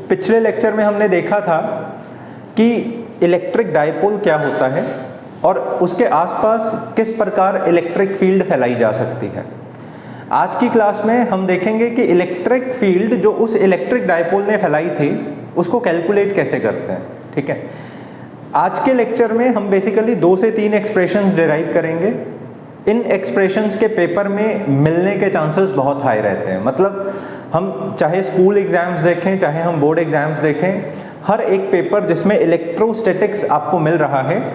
पिछले लेक्चर में हमने देखा था कि इलेक्ट्रिक डायपोल क्या होता है और उसके आसपास किस प्रकार इलेक्ट्रिक फील्ड फैलाई जा सकती है। आज की क्लास में हम देखेंगे कि इलेक्ट्रिक फील्ड जो उस इलेक्ट्रिक डायपोल ने फैलाई थी उसको कैलकुलेट कैसे करते हैं। ठीक है, आज के लेक्चर में हम बेसिकली 2 से 3 एक्सप्रेशंस डिराइव करेंगे। इन एक्सप्रेशंस के पेपर में मिलने के चांसेस बहुत हाई रहते हैं। मतलब हम चाहे स्कूल एग्जाम्स देखें, चाहे हम बोर्ड एग्जाम्स देखें, हर एक पेपर जिसमें इलेक्ट्रोस्टैटिक्स आपको मिल रहा है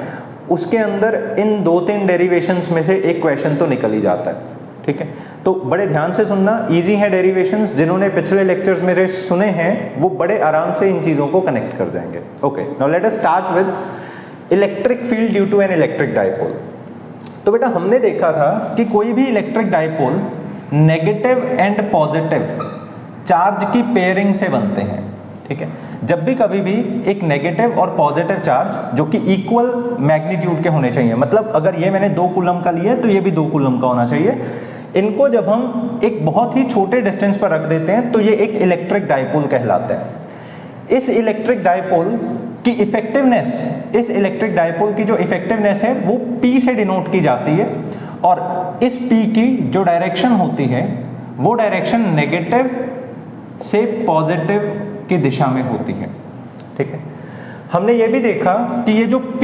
उसके अंदर इन 2-3 डेरिवेशंस में से एक क्वेश्चन तो निकल ही जाता है। ठीक है, तो बड़े ध्यान से सुनना, इजी है डेरिवेशंस। जिन्होंने पिछले लेक्चर्स मेरे सुने हैं वो बड़े आराम से इन चीज़ों को कनेक्ट कर जाएंगे। Okay, now let us start with electric field due to an electric dipole. तो बेटा हमने देखा था कि कोई भी electric dipole negative and positive charge की पेयरिंग से बनते हैं। ठीक है, जब भी कभी भी एक नेगेटिव और पॉजिटिव चार्ज जो कि इक्वल मैग्नीट्यूड के होने चाहिए, मतलब अगर ये मैंने 2 कूलम का लिया तो ये भी 2 कूलम का होना चाहिए, इनको जब हम एक बहुत ही छोटे डिस्टेंस पर रख देते हैं तो ये एक इलेक्ट्रिक डायपोल कहलाता है। इस इलेक्ट्रिक डायपोल की इफेक्टिवनेस, इस इलेक्ट्रिक डायपोल की जो इफेक्टिवनेस है वो P से डिनोट की जाती है और इस P की जो डायरेक्शन होती है वो डायरेक्शन नेगेटिव से पॉजिटिव की दिशा में होती है। ठीक है, हमने ये भी देखा कि ये जो P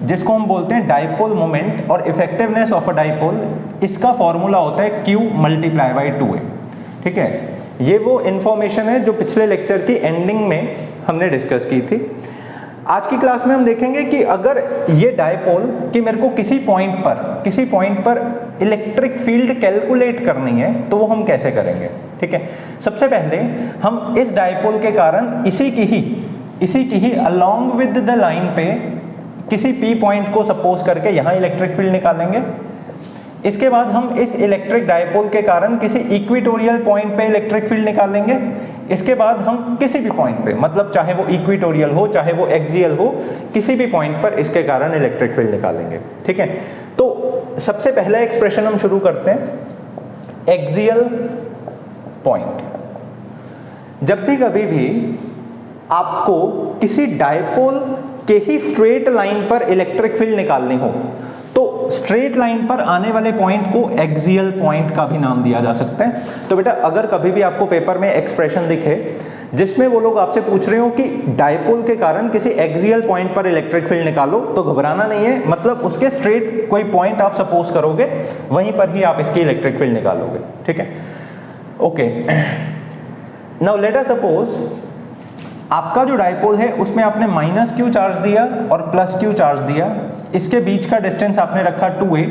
जिसको हम बोलते हैं डायपोल मोमेंट और इफेक्टिवनेस ऑफ अ डायपोल, इसका फॉर्मूला होता है Q × 2a। ठीक है, ये वो इंफॉर्मेशन है जो पिछले लेक्चर की एंडिंग में हमने डिस्कस की थी। आज की क्लास में हम देखेंगे कि अगर ये डायपोल कि मेरे को किसी पॉइंट पर इलेक्ट्रिक फील्ड कैलकुलेट करनी है तो वो हम कैसे करेंगे। ठीक है, सबसे पहले हम इस डायपोल के कारण इसी की ही अलोंग विद द लाइन पे किसी P पॉइंट को सपोज करके यहाँ इलेक्ट्रिक फील्ड निकालेंगे। इसके बाद हम इस इलेक्ट्रिक डायपोल के कारण किसी इक्वेटोरियल पॉइंट पे इलेक्ट्रिक फील्ड निकालेंगे। इसके बाद हम किसी भी पॉइंट पे, मतलब चाहे वो इक्वेटोरियल हो चाहे वो एक्सियल हो, किसी भी पॉइंट पर इसके कारण इलेक्ट्रिक फील्ड निकालेंगे। ठीक है, तो सबसे पहला एक्सप्रेशन हम शुरू करते हैं एक्सियल पॉइंट। जब भी कभी भी आपको किसी डायपोल के ही स्ट्रेट लाइन पर इलेक्ट्रिक फील्ड निकालनी हो तो स्ट्रेट लाइन पर आने वाले पॉइंट को एक्सियल पॉइंट का भी नाम दिया जा सकता है। तो बेटा अगर कभी भी आपको पेपर में एक्सप्रेशन दिखे जिसमें वो लोग आपसे पूछ रहे हो कि डायपोल के कारण किसी एक्सियल पॉइंट पर इलेक्ट्रिक फील्ड निकालो, तो घबराना नहीं है। मतलब उसके स्ट्रेट कोई पॉइंट आप सपोज करोगे, वहीं पर ही आप इसकी इलेक्ट्रिक फील्ड निकालोगे। ठीक है, okay, now let us suppose आपका जो डायपोल है उसमें आपने -q चार्ज दिया और +q चार्ज दिया। इसके बीच का डिस्टेंस आपने रखा 2a।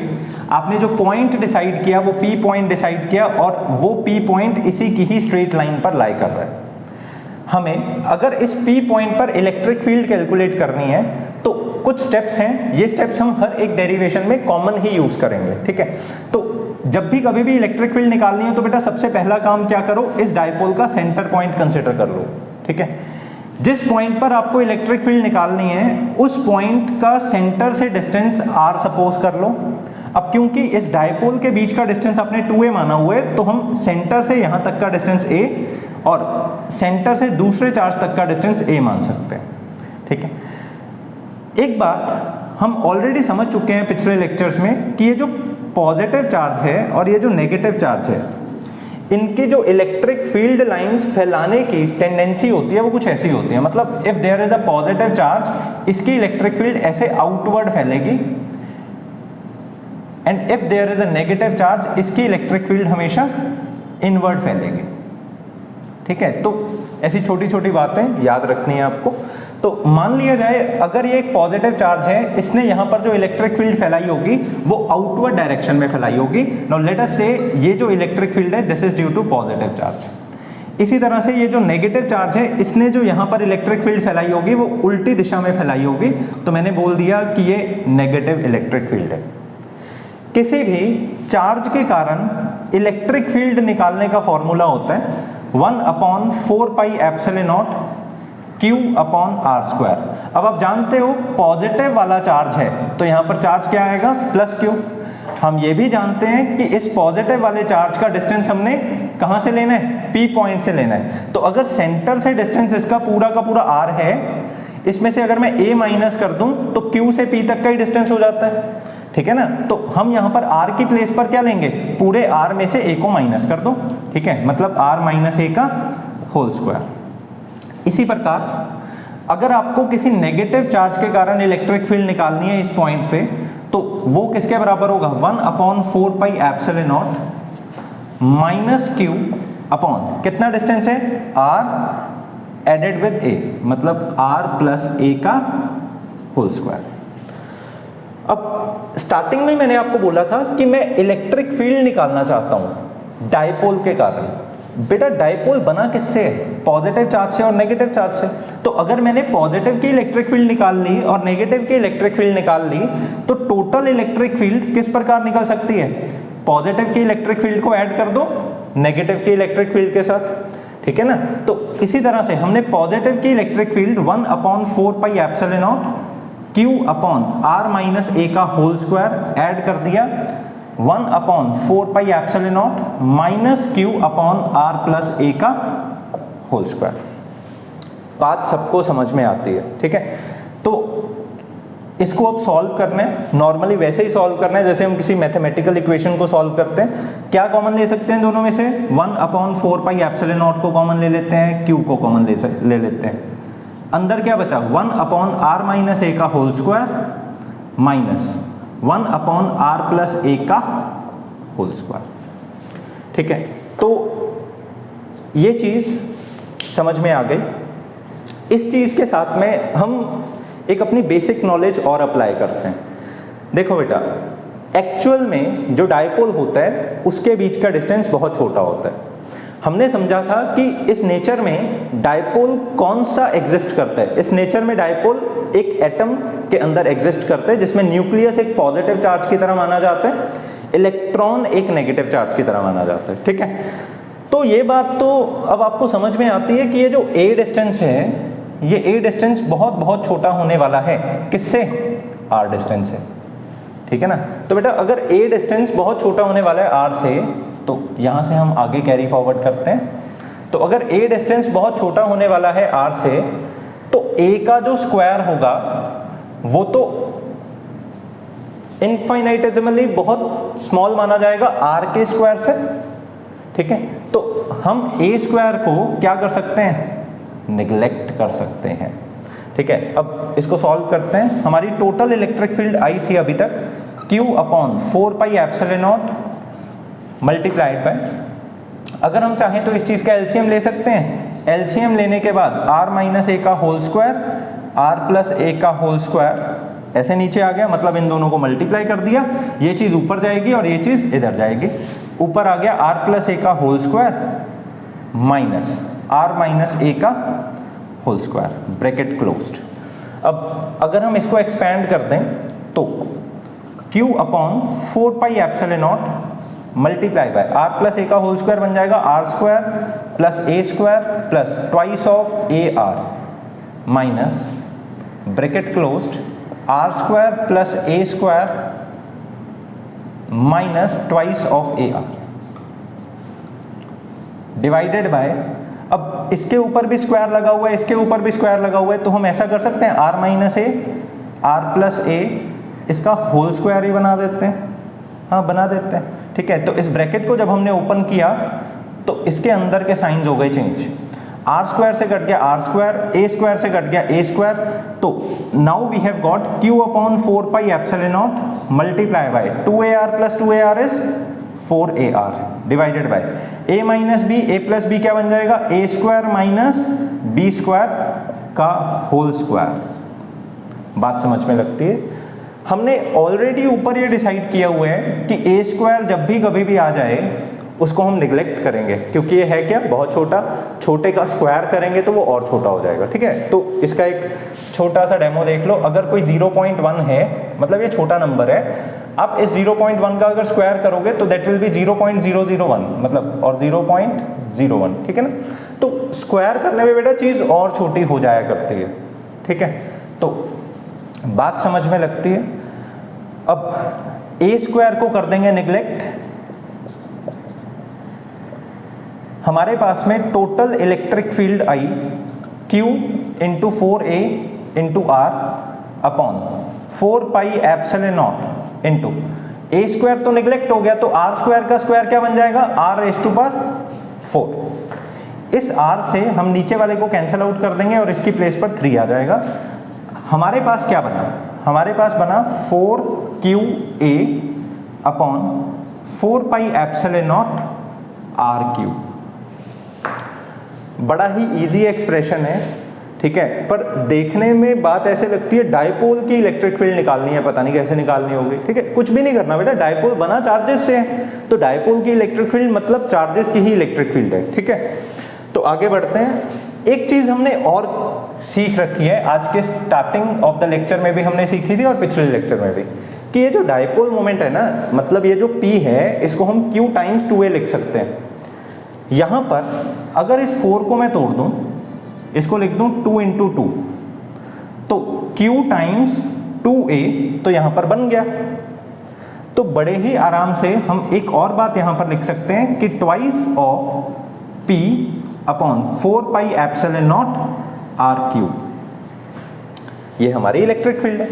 आपने जो पॉइंट डिसाइड किया वो P पॉइंट डिसाइड किया और वो P पॉइंट इसी की ही स्ट्रेट लाइन पर लाई कर रहा है। हमें अगर इस P पॉइंट पर इलेक्ट्रिक फील्ड कैलकुलेट करनी है तो कुछ स्टेप्स हैं, ये स्टेप्स हम हर एक डेरिवेशन में कॉमन ही यूज करेंगे। ठीक है, तो जब भी कभी भी इलेक्ट्रिक फील्ड निकालनी है तो बेटा सबसे पहला काम क्या करो, इस डायपोल का सेंटर पॉइंट कंसिडर कर लो। ठीक है, जिस पॉइंट पर आपको इलेक्ट्रिक फील्ड निकालनी है उस पॉइंट का सेंटर से डिस्टेंस r सपोज कर लो। अब क्योंकि इस डायपोल के बीच का डिस्टेंस आपने 2a माना हुआ है तो हम सेंटर से यहाँ तक का डिस्टेंस a और सेंटर से दूसरे चार्ज तक का डिस्टेंस a मान सकते हैं। ठीक है, एक बात हम ऑलरेडी समझ चुके हैं पिछले लेक्चर्स में कि ये जो पॉजिटिव चार्ज है और ये जो नेगेटिव चार्ज है, इनकी जो इलेक्ट्रिक फील्ड लाइंस फैलाने की टेंडेंसी होती है वो कुछ ऐसी होती है। मतलब if there is a positive charge, इसकी इलेक्ट्रिक फील्ड ऐसे आउटवर्ड फैलेगी, and if there is a negative charge, इसकी इलेक्ट्रिक फील्ड हमेशा इनवर्ड फैलेगी। ठीक है, तो ऐसी छोटी छोटी बातें याद रखनी है आपको। तो मान लिया जाए अगर ये एक पॉजिटिव चार्ज है, इसने यहाँ पर जो इलेक्ट्रिक फील्ड फैलाई होगी वो आउटवर्ड डायरेक्शन में फैलाई होगी। नाउ लेट अस से ये जो इलेक्ट्रिक फील्ड है this is due to positive charge. इसी तरह से ये जो नेगेटिव चार्ज है, इसने जो यहाँ पर इलेक्ट्रिक फील्ड फैलाई होगी वो उल्टी दिशा में फैलाई होगी, तो मैंने बोल दिया कि ये नेगेटिव इलेक्ट्रिक फील्ड है। किसी भी चार्ज के कारण इलेक्ट्रिक फील्ड निकालने का फॉर्मूला होता है 1/4πε0 Q/r²। अब आप जानते हो पॉजिटिव वाला चार्ज है तो यहाँ पर चार्ज क्या आएगा, +q। हम ये भी जानते हैं कि इस पॉजिटिव वाले चार्ज का डिस्टेंस हमने कहाँ से लेना है, P पॉइंट से लेना है। तो अगर सेंटर से डिस्टेंस इसका पूरा का पूरा r है, इसमें से अगर मैं a माइनस कर दूं तो q से p तक का ही डिस्टेंस हो जाता है, ठीक है ना। तो हम यहाँ पर r की प्लेस पर क्या लेंगे, पूरे r में से a को माइनस कर दो, ठीक है, मतलब r माइनस a का होल स्क्वायर। इसी प्रकार अगर आपको किसी नेगेटिव चार्ज के कारण इलेक्ट्रिक फील्ड निकालनी है इस पॉइंट पे, तो वो किसके बराबर होगा, 1/4 pi epsilon naught minus Q upon कितना डिस्टेंस है, r एडेड विद a, मतलब r प्लस a का होल स्क्वायर। अब स्टार्टिंग में मैंने आपको बोला था कि मैं इलेक्ट्रिक फील्ड निकालना चाहता हूं डायपोल के कारण। बेटा डायपोल बना किससे है, पॉजिटिव चार्ज से और नेगेटिव चार्ज से। तो अगर मैंने पॉजिटिव की इलेक्ट्रिक फील्ड निकाल ली और नेगेटिव की इलेक्ट्रिक फील्ड निकाल ली, तो टोटल इलेक्ट्रिक फील्ड किस प्रकार निकल सकती है, पॉजिटिव की इलेक्ट्रिक फील्ड को ऐड कर दो नेगेटिव की इलेक्ट्रिक फील्ड के साथ, ठीक है ना। तो इसी तरह से हमने पॉजिटिव की electric field 1/4 pi epsilon not q upon r minus a का होल स्क्वायर ऐड कर दिया 1/4 pi epsilon naught minus q upon r plus a का होल स्क्वायर। बात सबको समझ में आती है, ठीक है। तो इसको अब सॉल्व करना है, नॉर्मली वैसे ही सॉल्व करना है जैसे हम किसी मैथमेटिकल इक्वेशन को सॉल्व करते हैं। क्या कॉमन ले सकते हैं दोनों में से, 1/4 पाई एप्सिलॉन नॉट को कॉमन ले लेते हैं, q को कॉमन ले लेते हैं। अंदर क्या बचा, 1/r माइनस a का whole square minus 1/r plus a का होल स्क्वायर, ठीक है। तो ये चीज समझ में आ गई। इस चीज के साथ में हम एक अपनी बेसिक नॉलेज और अप्लाई करते हैं। देखो बेटा, एक्चुअल में जो डायपोल होता है उसके बीच का डिस्टेंस बहुत छोटा होता है। हमने समझा था कि इस नेचर में डायपोल कौन सा एग्जिस्ट करता है। इस नेचर में डायपोल एक एटम के अंदर एग्जिस्ट करता है जिसमें न्यूक्लियस एक पॉजिटिव चार्ज की तरह माना जाता है, इलेक्ट्रॉन एक नेगेटिव चार्ज की तरह माना जाता है, ठीक है। तो ये बात तो अब आपको समझ में आती है कि ये जो a डिस्टेंस है, ये a डिस्टेंस बहुत बहुत छोटा होने वाला है, किससे, r डिस्टेंस से, ठीक है ना। तो बेटा अगर a डिस्टेंस बहुत छोटा होने वाला है r से, तो यहाँ से हम आगे कैरी फॉरवर्ड करते हैं। तो अगर a डिस्टेंस बहुत छोटा होने वाला है r से, तो a का जो स्क्वायर होगा वो तो इनफाइनाइटेसिमली बहुत स्मॉल माना जाएगा r के स्क्वायर से, ठीक है। तो हम a स्क्वायर को क्या कर सकते हैं, निगलेक्ट कर सकते हैं, ठीक है। अब इसको सॉल्व करते हैं। हमारी टोटल इलेक्ट्रिक फील्ड आई थी अभी तक q/4 pi epsilon not multiplied by, अगर हम चाहें तो इस चीज का एलसीएम ले सकते हैं। एलसीएम लेने के बाद r माइनस a का whole square r plus a का होल स्क्वायर ऐसे नीचे आ गया, मतलब इन दोनों को मल्टीप्लाई कर दिया, ये चीज ऊपर जाएगी और ये चीज इधर जाएगी। ऊपर आ गया r प्लस a का whole square minus r minus a का होल स्क्वायर, ब्रैकेट क्लोज्ड। अब अगर हम इसको एक्सपैंड कर दें तो q/4 pi epsilon naught multiply by r plus a का होल स्क्वायर बन जाएगा r square plus a square plus twice of ar minus bracket closed r square plus a square minus twice of ar divided by, अब इसके ऊपर भी square लगा हुआ है, इसके ऊपर भी स्क्वायर लगा हुआ है, तो हम ऐसा कर सकते हैं r minus a r plus a इसका होल स्क्वायर ही बना देते हैं, हाँ बना देते हैं, ठीक है। तो इस ब्रैकेट को जब हमने ओपन किया तो इसके अंदर के साइंस हो गए चेंज, r स्क्वायर से कट गया r स्क्वायर, a स्क्वायर से कट गया a स्क्वायर। तो now we have got q/4 pi epsilon naught multiply by 2ar plus 2ar is 4ar divided by a minus b, a plus b क्या बन जाएगा, a square minus b square का whole square. बात समझ में लगती है। हमने ऑलरेडी ऊपर ये डिसाइड किया हुआ है कि a स्क्वायर जब भी कभी भी आ जाए उसको हम निगलेक्ट करेंगे, क्योंकि ये है क्या, बहुत छोटा, छोटे का स्क्वायर करेंगे तो वो और छोटा हो जाएगा, ठीक है। तो इसका एक छोटा सा डेमो देख लो। अगर कोई 0.1 है, मतलब ये छोटा नंबर है, आप इस 0.1 का अगर स्क्वायर करोगे तो दैट विल बी 0.001, मतलब और 0.01, ठीक है ना। तो स्क्वायर करने में बेटा चीज़ और छोटी हो जाया करती है, ठीक है। तो बात समझ में लगती है। अब a स्क्वायर को कर देंगे निगलेक्ट, हमारे पास में total electric field I Q into 4A into R upon 4 pi epsilon not into A square तो निगलेक्ट हो गया, तो R स्क्वायर का स्क्वायर क्या बन जाएगा, R रेज़ टू पावर 4। इस R से हम नीचे वाले को कैंसिल आउट कर देंगे और इसकी प्लेस पर 3 आ जाएगा। हमारे पास क्या बना, हमारे पास बना 4QA upon 4 pi epsilon naught R cube. बड़ा ही इजी एक्सप्रेशन है, ठीक है, पर देखने में बात ऐसे लगती है डायपोल की इलेक्ट्रिक फील्ड निकालनी है, पता नहीं कैसे निकालनी होगी। ठीक है, कुछ भी नहीं करना बेटा, डायपोल बना चार्जेस से है, तो डायपोल की इलेक्ट्रिक फील्ड मतलब चार्जेस की ही इलेक्ट्रिक फील्ड है। ठीक है, तो आगे बढ़ते हैं। एक चीज हमने और सीख रखी है, आज के स्टार्टिंग ऑफ द लेक्चर में भी हमने सीखी थी और पिछले लेक्चर में भी, कि ये जो डायपोल मोमेंट है ना, मतलब ये जो P है, इसको हम Q टाइम्स 2A लिख सकते हैं। यहां पर अगर इस 4 को मैं तोड़ दूं, इसको लिख दूं 2 इंटू 2, तो Q टाइम्स 2A तो यहां पर बन गया। तो बड़े ही आराम से हम एक और बात यहां पर लिख सकते हैं कि twice of P upon 4 pi epsilon naught R cube, ये हमारी इलेक्ट्रिक फील्ड है।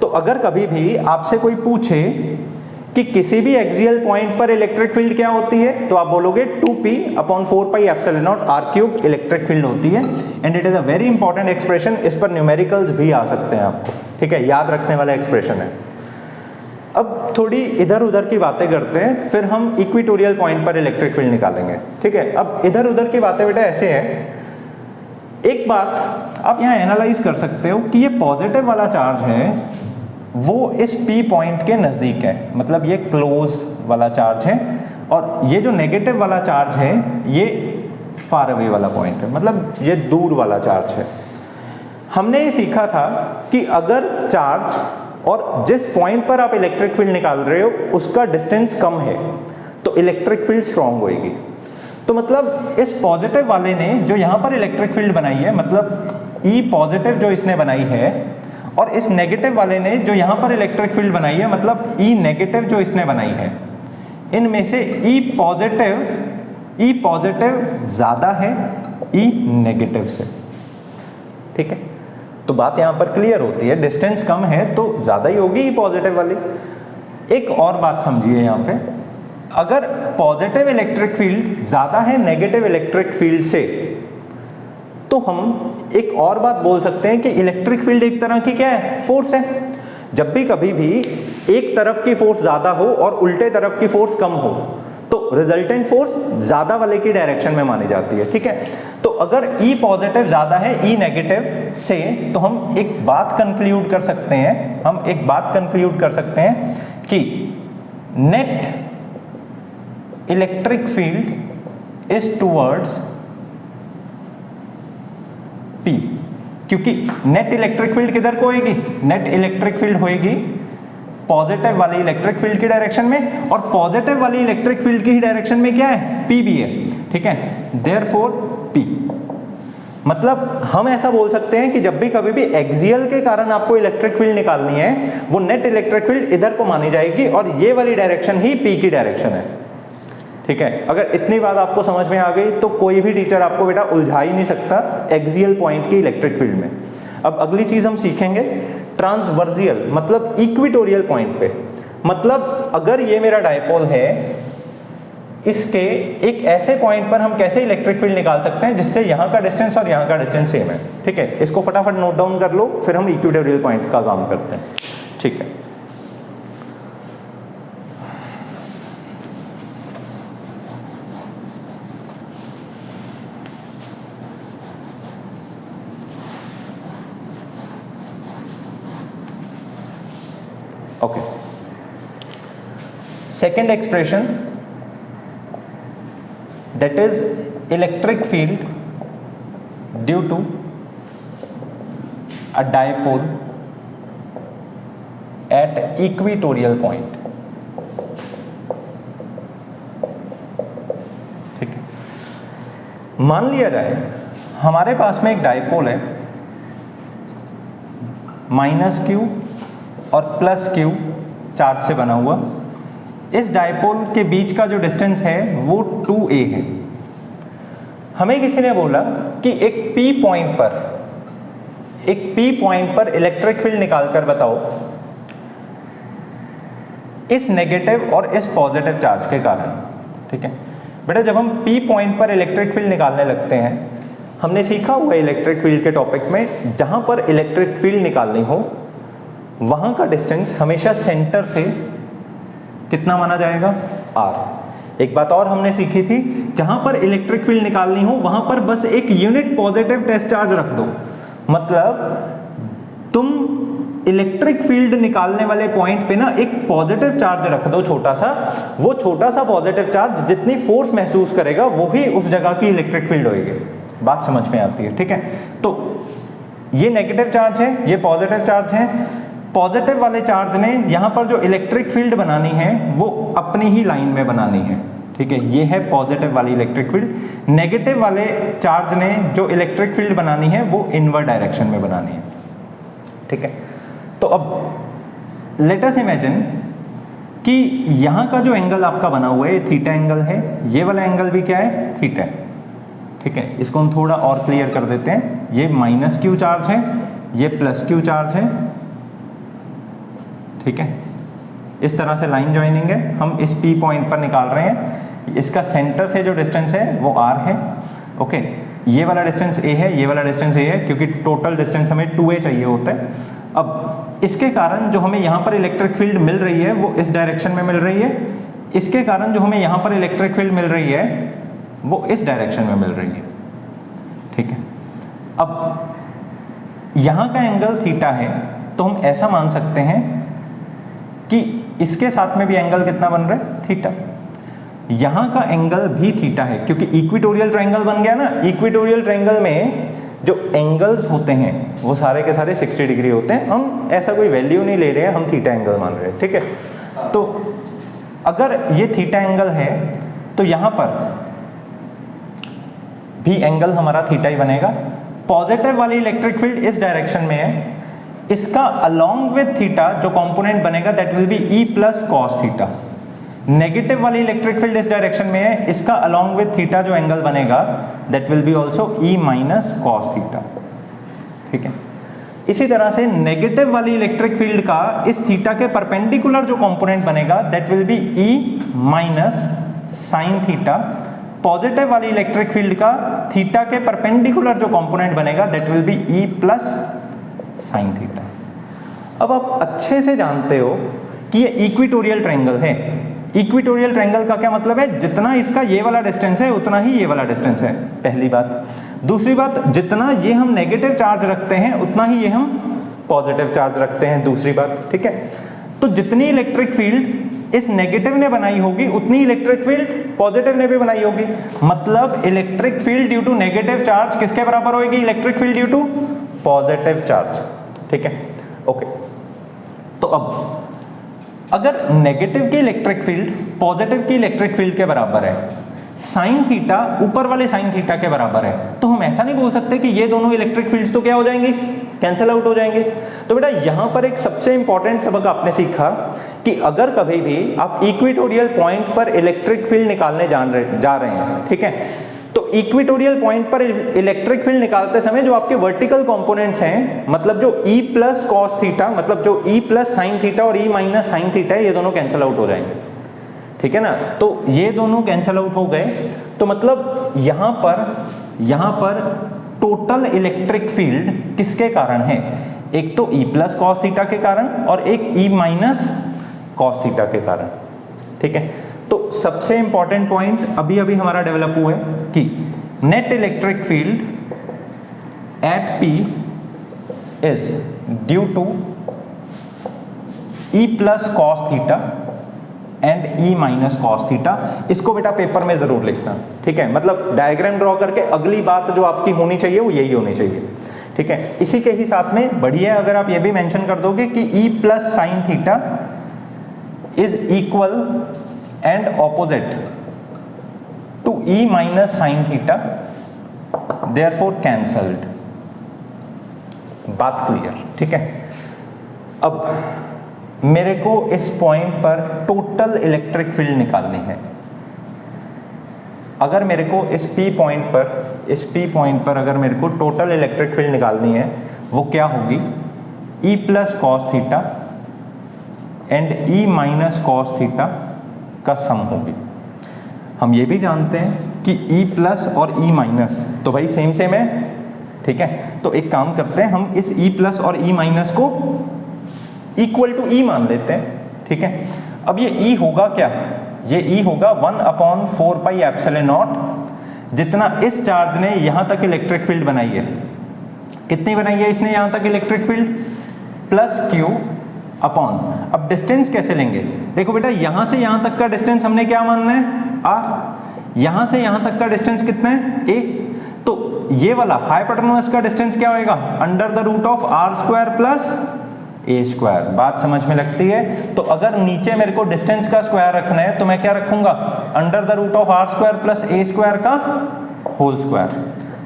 तो अगर कभी भी आपसे कोई पूछे कि किसी भी एक्सियल पॉइंट पर इलेक्ट्रिक फील्ड क्या होती है, तो आप बोलोगे 2P upon 4 pi epsilon naught R cube electric field होती है। And it is a very important expression, इस पर न्यूमेरिकल्स भी आ सकते हैं आपको, ठीक है, याद रखने वाला एक्सप्रेशन है। अब थोड़ी इधर उधर की बातें करते हैं, फिर हम इक्वेटोरियल पॉइंट पर इलेक्ट्रिक फील्ड निकालेंगे। ठीक है, अब इधर उधर की बातें बेटा ऐसे है, एक बात आप यहाँ एनालाइज कर सकते हो कि ये पॉजिटिव वाला चार्ज है वो इस P पॉइंट के नज़दीक है, मतलब ये क्लोज वाला चार्ज है, और ये जो नेगेटिव वाला चार्ज है ये फार अवे वाला पॉइंट है, मतलब ये दूर वाला चार्ज है। हमने ये सीखा था कि अगर चार्ज और जिस पॉइंट पर आप इलेक्ट्रिक फील्ड निकाल रहे हो उसका डिस्टेंस कम है तो इलेक्ट्रिक फील्ड स्ट्रांग होएगी। तो मतलब इस पॉजिटिव वाले ने जो यहाँ पर इलेक्ट्रिक फील्ड बनाई है, मतलब E पॉजिटिव जो इसने बनाई है, और इस नेगेटिव वाले ने जो यहाँ पर इलेक्ट्रिक फील्ड बनाई है, मतलब E नेगेटिव जो इसने बनाई है, इनमें से E पॉजिटिव ज़्यादा है E नेगेटिव से। ठीक है, तो बात यहाँ पर क्लियर होती है, डिस्टेंस कम है तो ज़्यादा ही होगी E पॉजिटिव वाली। एक और बात समझिए यहाँ पे, अगर पॉजिटिव इलेक्ट्रिक फील्ड ज़्यादा है नेगेटिव इलेक्ट्रिक फील्ड से, तो हम एक और बात बोल सकते हैं कि इलेक्ट्रिक फील्ड एक तरह की क्या है, फोर्स है। जब भी कभी भी एक तरफ की फोर्स ज़्यादा हो और उल्टे तरफ की फोर्स कम हो, तो रिजल्टेंट फोर्स ज़्यादा वाले की डायरेक्शन में मानी जाती है। ठीक है, तो अगर E पॉजिटिव ज़्यादा है E नेगेटिव से, तो हम एक बात कंक्लूड कर सकते हैं, कि net electric field is towards P, क्योंकि नेट इलेक्ट्रिक फील्ड किधर को होएगी, नेट इलेक्ट्रिक फील्ड होएगी पॉजिटिव वाली इलेक्ट्रिक फील्ड की डायरेक्शन में, और पॉजिटिव वाली इलेक्ट्रिक फील्ड की ही डायरेक्शन में क्या है, P भी है। ठीक है, देयरफॉर P, मतलब हम ऐसा बोल सकते हैं कि जब भी कभी भी एक्सियल के कारण आपको इलेक्ट्रिक फील्ड निकालनी है, वो नेट इलेक्ट्रिक फील्ड इधर को मानी जाएगी और ये वाली डायरेक्शन ही P की डायरेक्शन है। ठीक है, अगर इतनी बात आपको समझ में आ गई तो कोई भी टीचर आपको बेटा उलझा ही नहीं सकता एक्सियल पॉइंट की इलेक्ट्रिक फील्ड में। अब अगली चीज हम सीखेंगे ट्रांसवर्सियल, मतलब इक्वेटोरियल पॉइंट पे, मतलब अगर ये मेरा डायपोल है, इसके एक ऐसे पॉइंट पर हम कैसे इलेक्ट्रिक फील्ड निकाल सकते हैं जिससे यहाँ का डिस्टेंस और यहाँ का डिस्टेंस सेम है। ठीक है, इसको फटाफट नोट डाउन कर लो, फिर हम इक्वेटोरियल पॉइंट का काम करते हैं। ठीक है, okay, second expression, that is electric field due to a dipole at equatorial point। ठीक है, मान लिया जाए हमारे पास में एक डायपोल है -q और +q चार्ज से बना हुआ। इस डायपोल के बीच का जो डिस्टेंस है वो 2a है। हमें किसी ने बोला कि एक P पॉइंट पर इलेक्ट्रिक फील्ड निकाल कर बताओ इस नेगेटिव और इस पॉजिटिव चार्ज के कारण। ठीक है बेटा, जब हम P पॉइंट पर इलेक्ट्रिक फील्ड निकालने लगते हैं, हमने सीखा हुआ इलेक्ट्रिक फील्ड के टॉपिक में, जहां पर इलेक्ट्रिक फील्ड निकालनी हो वहां का डिस्टेंस हमेशा सेंटर से कितना माना जाएगा, r। एक बात और हमने सीखी थी, जहां पर इलेक्ट्रिक फील्ड निकालनी हो वहां पर बस एक यूनिट पॉजिटिव टेस्ट चार्ज रख दो। मतलब तुम इलेक्ट्रिक फील्ड निकालने वाले पॉइंट पे ना एक पॉजिटिव चार्ज रख दो छोटा सा, वो छोटा सा पॉजिटिव चार्ज जितनी फोर्स महसूस करेगा वो ही उस जगह की इलेक्ट्रिक फील्ड होगी। बात समझ में आती है? ठीक है, तो ये नेगेटिव चार्ज है, ये पॉजिटिव चार्ज है। पॉजिटिव वाले चार्ज ने यहाँ पर जो इलेक्ट्रिक फील्ड बनानी है वो अपनी ही लाइन में बनानी है। ठीक है, ये है पॉजिटिव वाली इलेक्ट्रिक फील्ड। नेगेटिव वाले चार्ज ने जो इलेक्ट्रिक फील्ड बनानी है वो इनवर्ट डायरेक्शन में बनानी है। ठीक है, तो अब लेट अस इमेजिन कि यहाँ का जो एंगल आपका बना हुआ है ये थीटा एंगल है, ये वाला एंगल भी क्या है, थीटा। ठीक है, इसको हम थोड़ा और क्लियर कर देते हैं। ये माइनस क्यू चार्ज है, ये प्लस क्यू चार्ज है। ठीक है, इस तरह से लाइन ज्वाइनिंग है, हम इस P पॉइंट पर निकाल रहे हैं। इसका सेंटर से जो डिस्टेंस है वो r है। ओके, ये वाला डिस्टेंस a है, ये वाला डिस्टेंस a है, क्योंकि टोटल डिस्टेंस हमें 2a चाहिए होता है। अब इसके कारण जो हमें यहाँ पर इलेक्ट्रिक फील्ड मिल रही है वो इस डायरेक्शन में मिल रही है, इसके कारण जो हमें यहाँ पर इलेक्ट्रिक फील्ड मिल रही है वो इस डायरेक्शन में मिल रही है। ठीक है, अब यहाँ का एंगल थीटा है, तो हम ऐसा मान सकते हैं कि इसके साथ में भी एंगल कितना बन रहा है, थीटा। यहाँ का एंगल भी थीटा है, क्योंकि इक्विटोरियल ट्रायंगल बन गया ना। इक्विटोरियल ट्रायंगल में जो एंगल्स होते हैं वो सारे के सारे 60 डिग्री होते हैं। हम ऐसा कोई वैल्यू नहीं ले रहे हैं, हम थीटा एंगल मान रहे हैं। ठीक है, तो अगर ये थीटा एंगल है तो यहाँ पर भी एंगल हमारा थीटा ही बनेगा। पॉजिटिव वाली इलेक्ट्रिक फील्ड इस डायरेक्शन में है, इसका अलोंग विद थीटा जो कंपोनेंट बनेगा that will be E plus cos theta. Negative वाली इलेक्ट्रिक फील्ड इस डायरेक्शन में है, इसका अलोंग विद थीटा जो एंगल बनेगा that will be also E minus cos theta. ठीक है, इसी तरह से नेगेटिव वाली इलेक्ट्रिक फील्ड का इस थीटा के परपेंडिकुलर जो कंपोनेंट बनेगा that will be E minus sine theta. Positive वाली इलेक्ट्रिक फील्ड का थीटा के परपेंडिकुलर जो कंपोनेंट बनेगा that will be E plus sine theta. अब आप अच्छे से जानते हो कि ये इक्विटोरियल ट्रायंगल है। इक्विटोरियल ट्रायंगल का क्या मतलब है, जितना इसका ये वाला डिस्टेंस है उतना ही ये वाला डिस्टेंस है, पहली बात। दूसरी बात, जितना ये हम नेगेटिव चार्ज रखते हैं उतना ही ये हम पॉजिटिव चार्ज रखते हैं, दूसरी बात। ठीक है, तो जितनी इलेक्ट्रिक फील्ड इस नेगेटिव ने बनाई होगी उतनी इलेक्ट्रिक फील्ड पॉजिटिव ने भी बनाई होगी। मतलब electric field due to negative charge किसके बराबर होगी, electric field due to positive charge. ठीक है, ओके, तो अब अगर नेगेटिव की इलेक्ट्रिक फील्ड पॉजिटिव की इलेक्ट्रिक फील्ड के बराबर है, साइन थीटा ऊपर वाले साइन थीटा के बराबर है, तो हम ऐसा नहीं बोल सकते कि ये दोनों इलेक्ट्रिक फील्ड्स तो क्या हो जाएंगी, कैंसिल आउट हो जाएंगे। तो बेटा यहाँ पर एक सबसे इंपॉर्टेंट सबक आपने सीखा कि अगर कभी भी आप इक्विटोरियल पॉइंट पर इलेक्ट्रिक फील्ड निकालने जा रहे हैं, ठीक है, तो इक्विटोरियल पॉइंट पर इलेक्ट्रिक फील्ड निकालते समय जो आपके वर्टिकल कंपोनेंट्स हैं, मतलब जो E प्लस कॉस थीटा, मतलब जो E प्लस साइन थीटा और E माइनस साइन थीटा है, ये दोनों कैंसिल आउट हो जाएंगे। ठीक है ना, तो ये दोनों कैंसिल आउट हो गए, तो मतलब यहाँ पर टोटल इलेक्ट्रिक फील्ड किसके कारण है, एक तो E प्लस कॉस थीटा के कारण और एक E माइनस कॉस थीटा के कारण। ठीक है, तो सबसे इंपॉर्टेंट पॉइंट अभी हमारा डेवलप हुआ है कि net electric field at P is due to E plus cos theta and E minus cos theta. इसको बेटा पेपर में जरूर लिखना। ठीक है, मतलब डायग्राम ड्रॉ करके अगली बात जो आपकी होनी चाहिए वो यही होनी चाहिए। ठीक है, इसी के ही साथ में बढ़िया अगर आप ये भी मेंशन कर दोगे कि E plus sine theta is equal and opposite to E minus sin theta, therefore cancelled। बात क्लियर? ठीक है, अब मेरे को इस पॉइंट पर टोटल इलेक्ट्रिक फील्ड निकालनी है। अगर मेरे को इस P पॉइंट पर अगर मेरे को टोटल इलेक्ट्रिक फील्ड निकालनी है वो क्या होगी, E plus cos theta and E minus cos theta का सम होगी। हम ये भी जानते हैं कि E प्लस और E माइनस तो भाई सेम है, ठीक है। तो एक काम करते हैं, हम इस E प्लस और E माइनस को इक्वल टू E मान लेते हैं, ठीक है। अब ये E होगा क्या, ये E होगा 1/4 पाई एप्सिलॉन नॉट, जितना इस चार्ज ने यहाँ तक इलेक्ट्रिक फील्ड बनाई है। कितनी बनाई है इसने यहाँ तक electric field, plus Q upon, अब डिस्टेंस कैसे लेंगे, देखो बेटा यहाँ से यहाँ तक का डिस्टेंस हमने क्या मानना है, R, यहाँ से यहाँ तक का डिस्टेंस कितना है, A, तो ये वाला हाइपोटेन्यूज का डिस्टेंस क्या होएगा, under the root of R square plus A square. बात समझ में लगती है। तो अगर नीचे मेरे को डिस्टेंस का स्क्वायर रखना है तो मैं क्या रखूंगा, under the root of R square plus A square का होल स्क्वायर।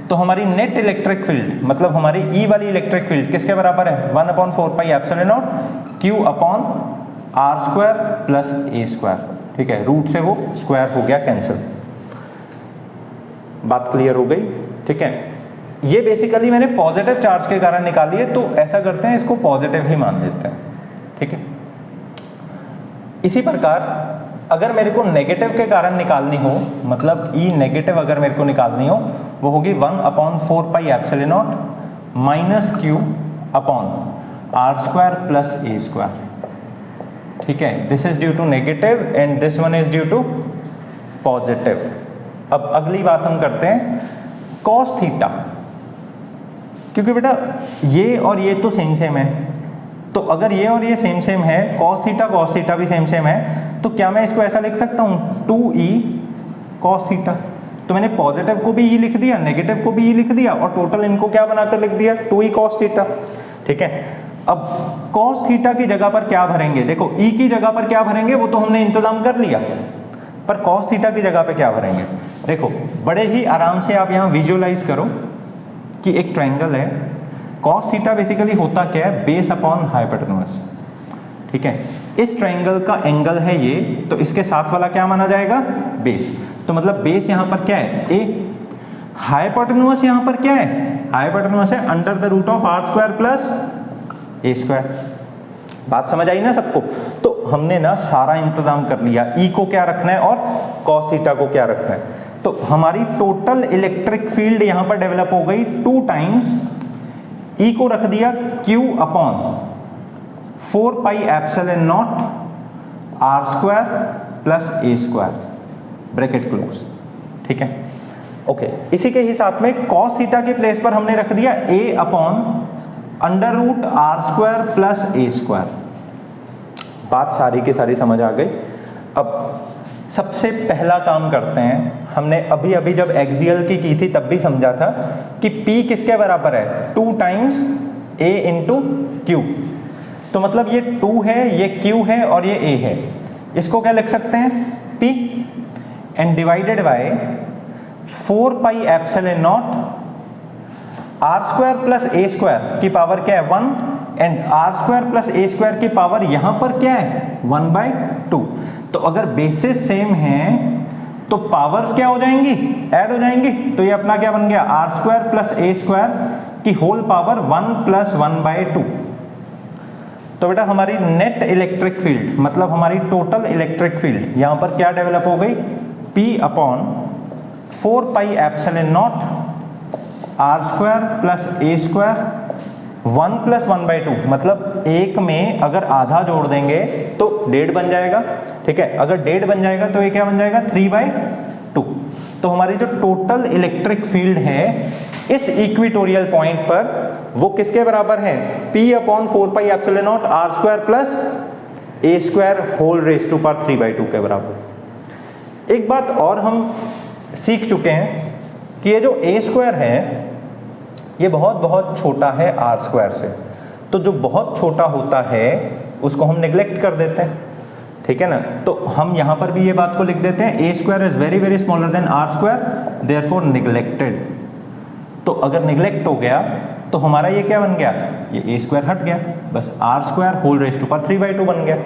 तो हमारी नेट इलेक्ट्रिक फील्ड मतलब हमारी E वाली इलेक्ट्रिक फील्ड किसके बराबर है, 1/4 pi epsilon not Q upon R square plus A square, ठीक है। रूट से वो स्क्वायर हो गया कैंसिल। बात क्लियर हो गई, ठीक है। ये बेसिकली मैंने पॉजिटिव चार्ज के कारण निकाली है, तो ऐसा करते हैं इसको पॉजिटिव ही मान देते हैं, ठीक है। इसी प्रकार अगर मेरे को नेगेटिव के कारण निकालनी हो, मतलब E नेगेटिव अगर मेरे को निकालनी हो, वो होगी 1/4 pi epsilon naught minus Q upon R square plus A square, ठीक है। This is due to negative and this one is due to positive. अब अगली बात हम करते हैं कॉस थीटा, क्योंकि बेटा ये और ये तो सेम है, तो अगर ये और ये सेम है, कॉस थीटा भी सेम है, तो क्या मैं इसको ऐसा लिख सकता हूँ 2E कॉस थीटा। तो मैंने पॉजिटिव को भी E लिख दिया, नेगेटिव को भी E लिख दिया और टोटल इनको क्या बनाकर लिख दिया 2E कॉस थीटा, ठीक है। अब कॉस थीटा की जगह पर क्या भरेंगे, देखो E की जगह पर क्या भरेंगे वो तो हमने इंतजाम कर लिया, पर कॉस थीटा की जगह पे क्या भरेंगे, देखो बड़े ही आराम से आप यहाँ विजुअलाइज करो कि एक ट्रायंगल है, कॉस थीटा बेसिकली होता क्या है, बेस अपॉन हाइपोटेन्यूज, ठीक है। इस ट्रायंगल का एंगल है ये, तो इसके साथ वाला क्या माना जाएगा, बेस। तो मतलब बेस यहाँ पर क्या है, A, हाइपोटेन्यूज यहाँ पर क्या है, हाइपोटेन्यूज है under the root of R square plus A square. बात समझ आई ना सबको। तो हमने ना सारा इंतजाम कर लिया, E को क्या रखना है और कॉस थीटा को क्या रखना है। तो हमारी टोटल इलेक्ट्रिक फील्ड यहां पर डेवलप हो गई 2 टाइम्स E को रख दिया Q upon 4 pi epsilon naught R square plus A square, bracket close, ठीक है। ओके, इसी के ही साथ में कॉस थीटा के प्लेस पर हमने रख दिया A upon under root R square plus A square. बात सारी की सारी समझ आ गई। अब सबसे पहला काम करते हैं, हमने अभी अभी जब एक्सियल की थी तब भी समझा था कि P किसके बराबर है, 2 टाइम्स A इंटू Q। तो मतलब ये 2 है, ये Q है और ये A है, इसको क्या लिख सकते हैं P and divided by 4 pi epsilon naught R square plus A square की पावर क्या है 1 and R square plus A square की पावर यहां पर क्या है 1/2। तो अगर बेसिस सेम है तो पावर्स क्या हो जाएंगी, ऐड हो जाएंगी। तो ये अपना क्या बन गया, R square plus A square की होल पावर 1 प्लस 1/2। तो बेटा हमारी नेट इलेक्ट्रिक फील्ड मतलब हमारी टोटल इलेक्ट्रिक फील्ड यहां पर क्या डेवलप हो गई, P upon 4 pi epsilon naught R square plus A square 1 plus 1/2। मतलब एक में अगर आधा जोड़ देंगे तो 1.5 बन जाएगा, ठीक है। अगर 1.5 बन जाएगा तो ये क्या बन जाएगा 3/2। तो हमारी जो टोटल इलेक्ट्रिक फील्ड है इस इक्वेटोरियल पॉइंट पर वो किसके बराबर है, P upon 4 pi epsilon naught R square plus A square whole raise to power 3/2 के बराबर। एक बात और हम सीख चुके हैं कि ये जो A स्क्वायर है ये बहुत बहुत छोटा है R स्क्वायर से, तो जो बहुत छोटा होता है उसको हम निगलेक्ट कर देते हैं, ठीक है ना। तो हम यहाँ पर भी ये बात को लिख देते हैं A square is very very smaller than R square therefore neglected. तो अगर निगलेक्ट हो गया तो हमारा ये क्या बन गया, ये A स्क्वायर हट गया, बस R square whole raise to power 3/2 बन गया,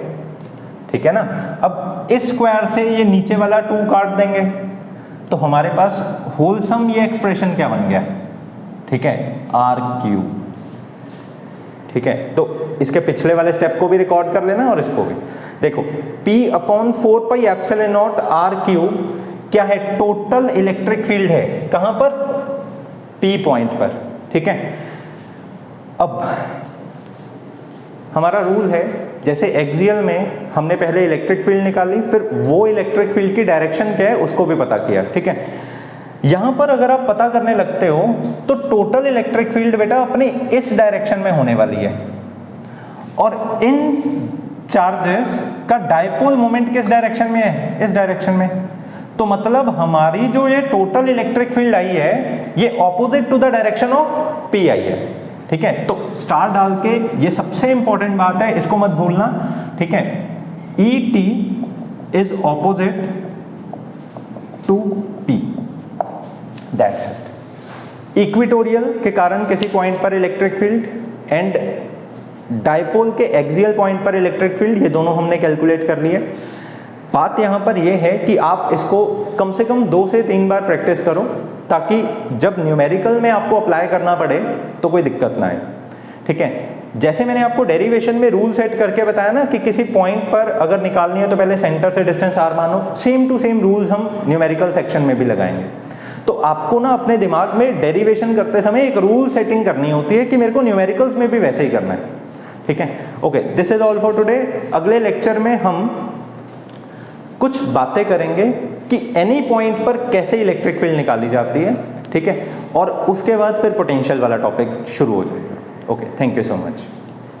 ठीक है ना। अब इस स्क्वायर से ये नीचे वाला 2 काट देंगे तो हमारे पास होलसम ये एक्सप्रेशन क्या बन गया, ठीक है, आर क्यूब। ठीक है, तो इसके पिछले वाले स्टेप को भी रिकॉर्ड कर लेना और इसको भी देखो। P upon 4 pi epsilon naught R cube क्या है, टोटल इलेक्ट्रिक फील्ड है, कहां पर, P पॉइंट पर। ठीक है, अब हमारा रूल है, जैसे एक्सियल में हमने पहले इलेक्ट्रिक फील्ड निकाली, फिर वो इलेक्ट्रिक फील्ड की डायरेक्शन क्या है उसको भी पता किया। ठीक है, यहां पर अगर आप पता करने लगते हो तो टोटल इलेक्ट्रिक फील्ड बेटा अपने इस डायरेक्शन में होने वाली है, और इन चार्जेस का डायपोल मोमेंट किस डायरेक्शन में है, इस डायरेक्शन में। तो मतलब हमारी जो ये टोटल इलेक्ट्रिक फील्ड आई है ये opposite to the direction of P आई है। ठीक है, तो स्टार डाल के, ये सबसे इंपॉर्टेंट बात है, इसको मत भूलना। ठीक है, ET is opposite to P, that's it. Equatorial के कारण किसी पॉइंट पर इलेक्ट्रिक फील्ड एंड डायपोल के एक्सियल पॉइंट पर इलेक्ट्रिक फील्ड, ये दोनों हमने कैलकुलेट कर लिए। बात यहाँ पर यह है कि आप इसको कम से कम 2 से 3 बार प्रैक्टिस करो, ताकि जब न्यूमेरिकल में आपको अप्लाई करना पड़े तो कोई दिक्कत ना आए। ठीक है, जैसे मैंने आपको डेरिवेशन में रूल सेट करके बताया ना कि किसी पॉइंट पर अगर निकालनी है तो पहले सेंटर से डिस्टेंस r मानो, सेम टू सेम रूल्स हम न्यूमेरिकल सेक्शन में भी लगाएंगे। तो आपको ना अपने दिमाग में डेरिवेशन करते समय एक रूल सेटिंग करनी होती है कि मेरे को न्यूमेरिकल्स में भी वैसे ही करना है। ठीक है, okay, this is all for today. अगले लेक्चर में हम कुछ बातें करेंगे कि एनी पॉइंट पर कैसे इलेक्ट्रिक फील्ड निकाली जाती है। ठीक है, और उसके बाद फिर पोटेंशियल वाला टॉपिक शुरू हो जाएगा। Okay, thank you so much.